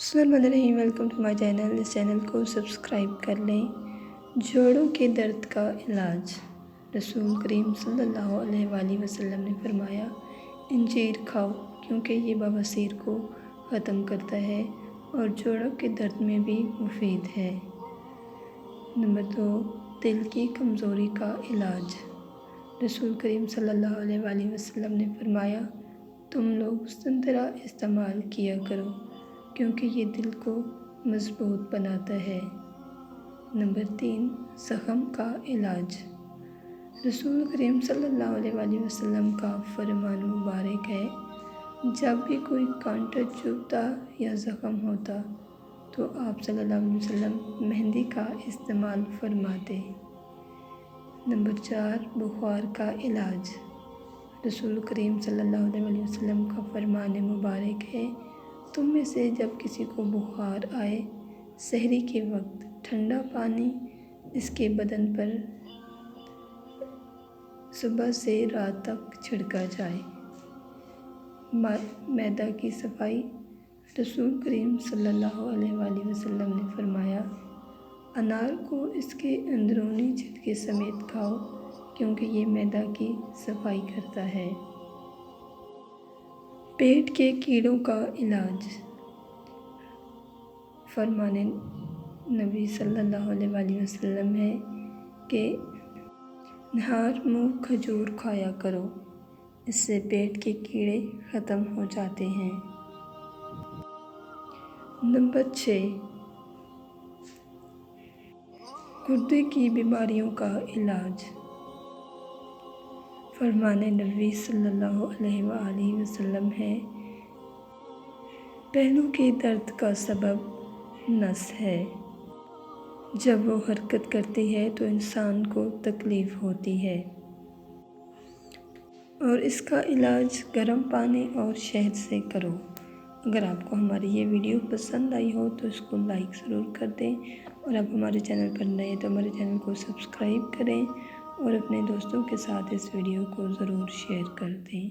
السلام علیکم، welcome to my channel. اس چینل کو سبسکرائب کر لیں۔ جوڑوں کے درد کا علاج۔ رسول کریم صلی اللہ علیہ وآلہ وسلم نے فرمایا، انجیر کھاؤ کیونکہ یہ بواسیر کو ختم کرتا ہے اور جوڑوں کے درد میں بھی مفید ہے۔ نمبر 2، دل کی کمزوری کا علاج۔ رسول کریم صلی اللہ علیہ وآلہ وسلم نے فرمایا، تم لوگ سنترا استعمال کیا کرو کیونکہ یہ دل کو مضبوط بناتا ہے۔ نمبر 3، زخم کا علاج۔ رسول کریم صلی اللہ علیہ وآلہ وسلم کا فرمان مبارک ہے، جب بھی کوئی کانٹا چبھتا یا زخم ہوتا تو آپ صلی اللہ علیہ وسلم مہندی کا استعمال فرماتے۔ نمبر 4، بخار کا علاج۔ رسول کریم صلی اللہ علیہ وآلہ وسلم کا فرمان مبارک ہے، تم میں سے جب کسی کو بخار آئے، سحری کے وقت ٹھنڈا پانی اس کے بدن پر صبح سے رات تک چھڑکا جائے۔ معدہ کی صفائی۔ رسول کریم صلی اللہ علیہ وآلہ وسلم نے فرمایا، انار کو اس کے اندرونی چھلکے سمیت کھاؤ کیونکہ یہ معدہ کی صفائی کرتا ہے۔ پیٹ کے کیڑوں کا علاج۔ فرمان نبی صلی اللہ علیہ وآلہ وسلم ہے کہ نہار منہ کھجور کھایا کرو، اس سے پیٹ کے کیڑے ختم ہو جاتے ہیں۔ نمبر 6، گردے کی بیماریوں کا علاج۔ فرمان نبی صلی اللہ علیہ وآلہ وسلم ہے، پہلو کے درد کا سبب نس ہے۔ جب وہ حرکت کرتی ہے تو انسان کو تکلیف ہوتی ہے اور اس کا علاج گرم پانی اور شہد سے کرو۔ اگر آپ کو ہماری یہ ویڈیو پسند آئی ہو تو اس کو لائک ضرور کر دیں، اور آپ ہمارے چینل پر نئے تو ہمارے چینل کو سبسکرائب کریں اور اپنے دوستوں کے ساتھ اس ویڈیو کو ضرور شیئر کر دیں۔